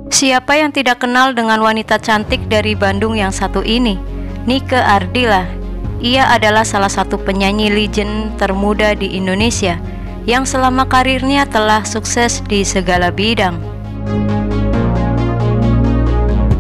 Siapa yang tidak kenal dengan wanita cantik dari Bandung yang satu ini? Nike Ardilla. Ia adalah salah satu penyanyi legend termuda di Indonesia yang selama karirnya telah sukses di segala bidang.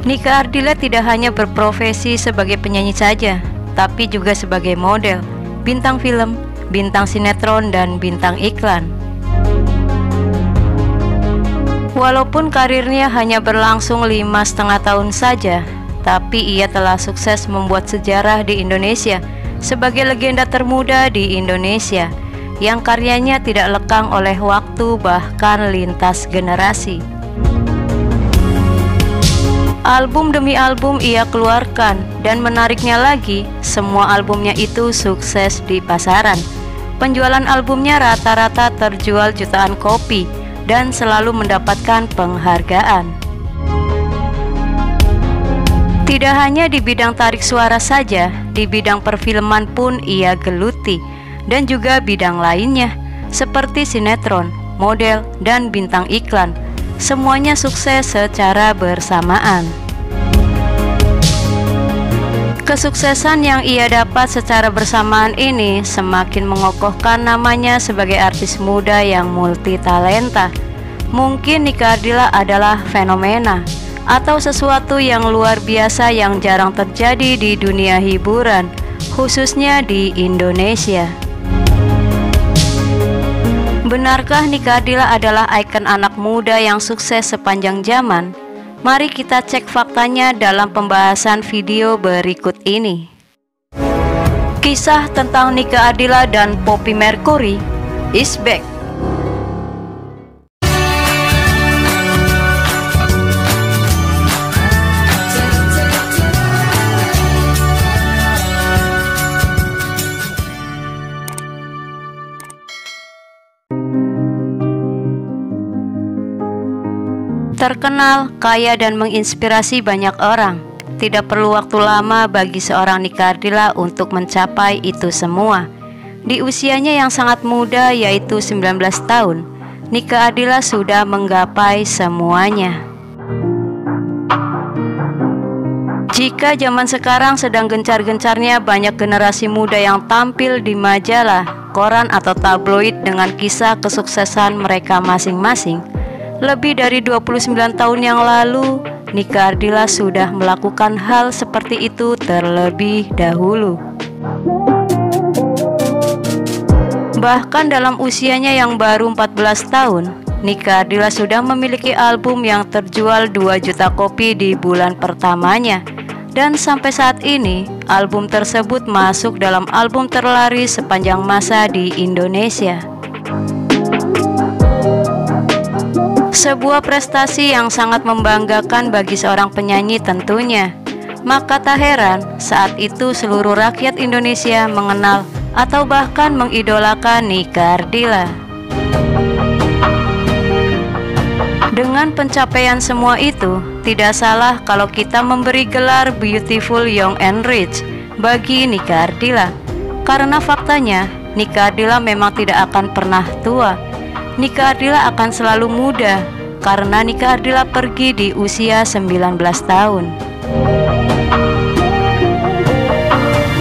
Nike Ardilla tidak hanya berprofesi sebagai penyanyi saja, tapi juga sebagai model, bintang film, bintang sinetron, dan bintang iklan. Walaupun karirnya hanya berlangsung 5,5 tahun saja, tapi ia telah sukses membuat sejarah di Indonesia sebagai legenda termuda di Indonesia yang karyanya tidak lekang oleh waktu bahkan lintas generasi. Album demi album ia keluarkan, dan menariknya lagi, semua albumnya itu sukses di pasaran. Penjualan albumnya rata-rata terjual jutaan kopi dan selalu mendapatkan penghargaan. Tidak hanya di bidang tarik suara saja, di bidang perfilman pun ia geluti, dan juga bidang lainnya seperti sinetron, model, dan bintang iklan. Semuanya sukses secara bersamaan. Kesuksesan yang ia dapat secara bersamaan ini semakin mengokohkan namanya sebagai artis muda yang multitalenta. Mungkin Nike Ardilla adalah fenomena atau sesuatu yang luar biasa yang jarang terjadi di dunia hiburan, khususnya di Indonesia. Benarkah Nike Ardilla adalah ikon anak muda yang sukses sepanjang zaman? Mari kita cek faktanya dalam pembahasan video berikut ini. Kisah tentang Nike Ardilla dan Poppy Mercury is back. Terkenal, kaya, dan menginspirasi banyak orang. Tidak perlu waktu lama bagi seorang Nike Ardilla untuk mencapai itu semua. Di usianya yang sangat muda, yaitu 19 tahun, Nike Ardilla sudah menggapai semuanya. Jika zaman sekarang sedang gencar-gencarnya banyak generasi muda yang tampil di majalah, koran, atau tabloid dengan kisah kesuksesan mereka masing-masing, lebih dari 29 tahun yang lalu, Nike Ardilla sudah melakukan hal seperti itu terlebih dahulu. Bahkan dalam usianya yang baru 14 tahun, Nike Ardilla sudah memiliki album yang terjual 2 juta kopi di bulan pertamanya. Dan sampai saat ini, album tersebut masuk dalam album terlaris sepanjang masa di Indonesia. Sebuah prestasi yang sangat membanggakan bagi seorang penyanyi tentunya. Maka tak heran saat itu seluruh rakyat Indonesia mengenal atau bahkan mengidolakan Nike Ardilla. Dengan pencapaian semua itu, tidak salah kalau kita memberi gelar Beautiful Young and Rich bagi Nike Ardilla. Karena faktanya, Nike Ardilla memang tidak akan pernah tua. Nike Ardilla akan selalu muda karena Nike Ardilla pergi di usia 19 tahun.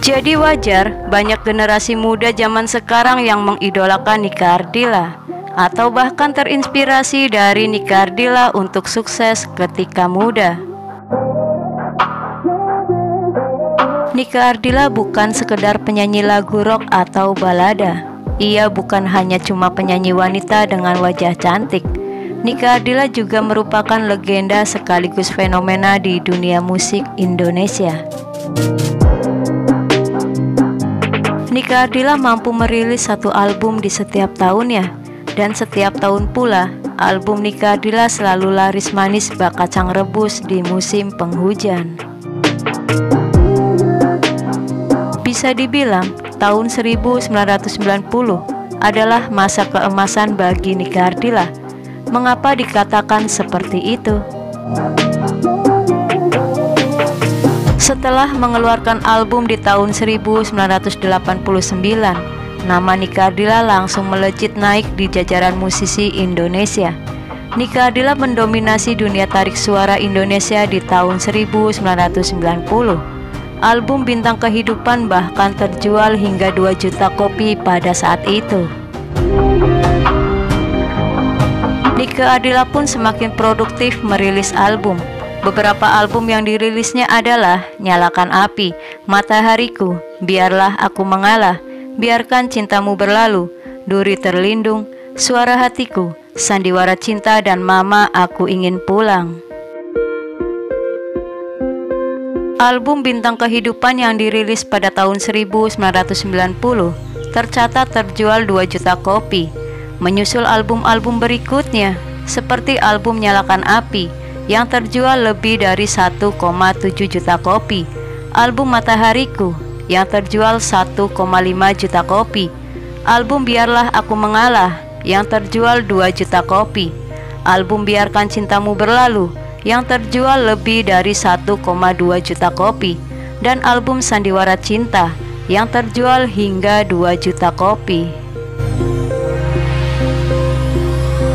Jadi wajar banyak generasi muda zaman sekarang yang mengidolakan Nike Ardilla atau bahkan terinspirasi dari Nike Ardilla untuk sukses ketika muda. Nike Ardilla bukan sekedar penyanyi lagu rock atau balada. Ia bukan hanya cuma penyanyi wanita dengan wajah cantik. Nike Ardilla juga merupakan legenda sekaligus fenomena di dunia musik Indonesia. Nike Ardilla mampu merilis 1 album di setiap tahunnya, dan setiap tahun pula album Nike Ardilla selalu laris manis bak kacang rebus di musim penghujan. Bisa dibilang tahun 1990 adalah masa keemasan bagi Nike Ardilla. Mengapa dikatakan seperti itu? Setelah mengeluarkan album di tahun 1989, nama Nike Ardilla langsung melejit naik di jajaran musisi Indonesia. Nike Ardilla mendominasi dunia tarik suara Indonesia di tahun 1990. Album Bintang Kehidupan bahkan terjual hingga 2 juta kopi pada saat itu. Nike Ardilla pun semakin produktif merilis album. Beberapa album yang dirilisnya adalah Nyalakan Api, Matahariku, Biarlah Aku Mengalah, Biarkan Cintamu Berlalu, Duri Terlindung, Suara Hatiku, Sandiwara Cinta, dan Mama Aku Ingin Pulang. Album Bintang Kehidupan yang dirilis pada tahun 1990 tercatat terjual 2 juta kopi. Menyusul album-album berikutnya seperti album Nyalakan Api yang terjual lebih dari 1,7 juta kopi, album Matahariku yang terjual 1,5 juta kopi, album Biarlah Aku Mengalah yang terjual 2 juta kopi, album Biarkan Cintamu Berlalu yang terjual lebih dari 1,2 juta kopi, dan album Sandiwara Cinta yang terjual hingga 2 juta kopi.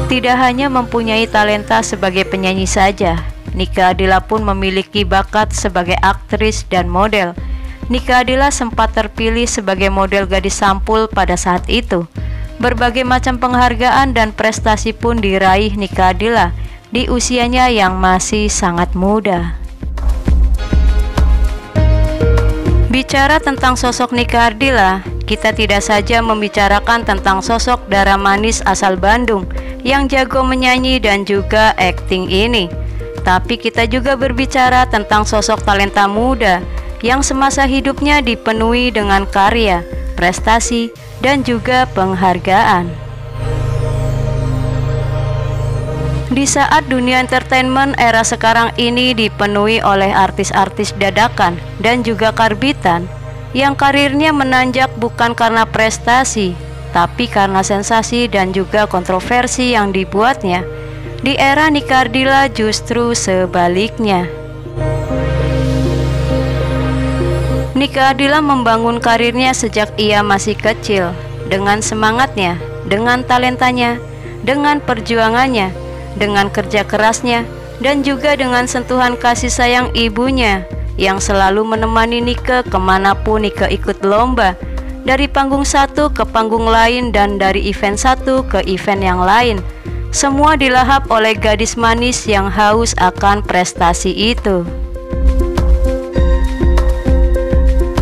Tidak hanya mempunyai talenta sebagai penyanyi saja, Nike Ardilla pun memiliki bakat sebagai aktris dan model. Nike Ardilla sempat terpilih sebagai model gadis sampul pada saat itu. Berbagai macam penghargaan dan prestasi pun diraih Nike Ardilla di usianya yang masih sangat muda. Bicara tentang sosok Nike Ardilla, kita tidak saja membicarakan tentang sosok darah manis asal Bandung yang jago menyanyi dan juga akting ini, tapi kita juga berbicara tentang sosok talenta muda yang semasa hidupnya dipenuhi dengan karya, prestasi, dan juga penghargaan. Di saat dunia entertainment era sekarang ini dipenuhi oleh artis-artis dadakan dan juga karbitan yang karirnya menanjak bukan karena prestasi, tapi karena sensasi dan juga kontroversi yang dibuatnya, di era Nike Ardilla justru sebaliknya. Nike Ardilla membangun karirnya sejak ia masih kecil, dengan semangatnya, dengan talentanya, dengan perjuangannya, dengan kerja kerasnya, dan juga dengan sentuhan kasih sayang ibunya yang selalu menemani Nike kemanapun Nike ikut lomba, dari panggung satu ke panggung lain dan dari event satu ke event yang lain. Semua dilahap oleh gadis manis yang haus akan prestasi itu.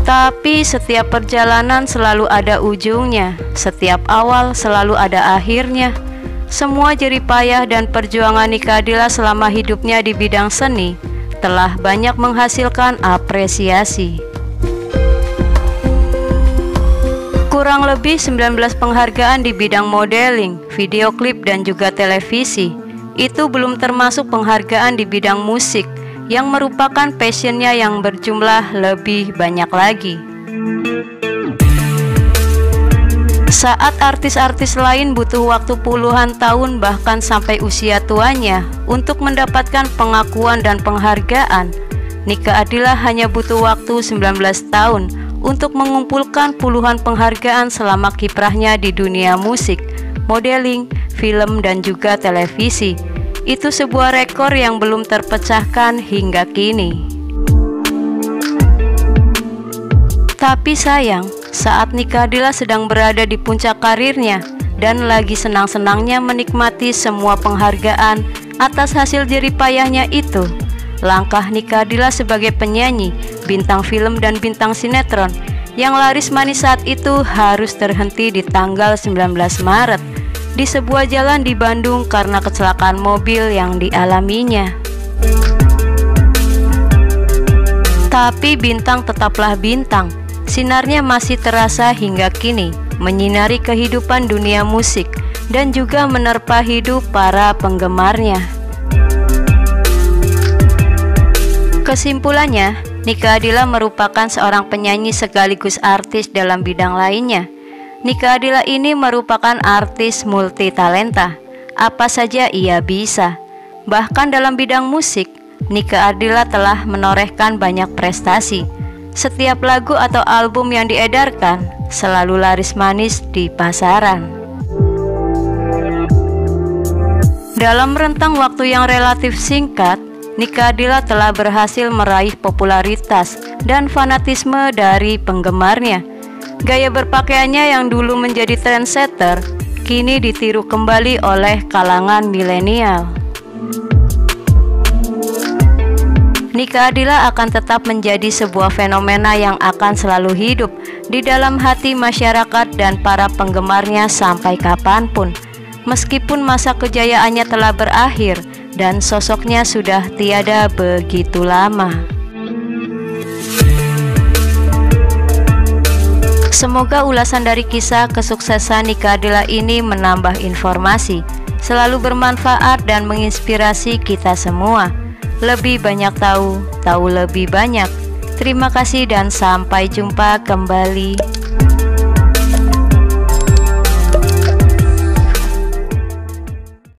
Tapi setiap perjalanan selalu ada ujungnya, setiap awal selalu ada akhirnya. Semua jerih payah dan perjuangan Nike Ardilla selama hidupnya di bidang seni telah banyak menghasilkan apresiasi. Kurang lebih 19 penghargaan di bidang modeling, video klip, dan juga televisi. Itu belum termasuk penghargaan di bidang musik yang merupakan passionnya yang berjumlah lebih banyak lagi. Saat artis-artis lain butuh waktu puluhan tahun bahkan sampai usia tuanya untuk mendapatkan pengakuan dan penghargaan, Nike Ardilla hanya butuh waktu 19 tahun untuk mengumpulkan puluhan penghargaan selama kiprahnya di dunia musik, modeling, film, dan juga televisi. Itu sebuah rekor yang belum terpecahkan hingga kini. Tapi sayang, saat Nike Ardilla sedang berada di puncak karirnya dan lagi senang-senangnya menikmati semua penghargaan atas hasil jerih payahnya itu, langkah Nike Ardilla sebagai penyanyi, bintang film, dan bintang sinetron yang laris manis saat itu harus terhenti di tanggal 19 Maret di sebuah jalan di Bandung karena kecelakaan mobil yang dialaminya. Tapi bintang tetaplah bintang, sinarnya masih terasa hingga kini, menyinari kehidupan dunia musik dan juga menerpa hidup para penggemarnya. Kesimpulannya, Nike Ardilla merupakan seorang penyanyi sekaligus artis dalam bidang lainnya. Nike Ardilla ini merupakan artis multi talenta, apa saja ia bisa. Bahkan dalam bidang musik, Nike Ardilla telah menorehkan banyak prestasi. Setiap lagu atau album yang diedarkan selalu laris manis di pasaran. Dalam rentang waktu yang relatif singkat, Nika Ardila telah berhasil meraih popularitas dan fanatisme dari penggemarnya. Gaya berpakaiannya yang dulu menjadi trendsetter, kini ditiru kembali oleh kalangan milenial. Nika Ardila akan tetap menjadi sebuah fenomena yang akan selalu hidup di dalam hati masyarakat dan para penggemarnya sampai kapanpun. Meskipun masa kejayaannya telah berakhir dan sosoknya sudah tiada begitu lama. Semoga ulasan dari kisah kesuksesan Nika Ardila ini menambah informasi, selalu bermanfaat dan menginspirasi kita semua. Lebih banyak tahu, tahu lebih banyak. Terima kasih dan sampai jumpa kembali.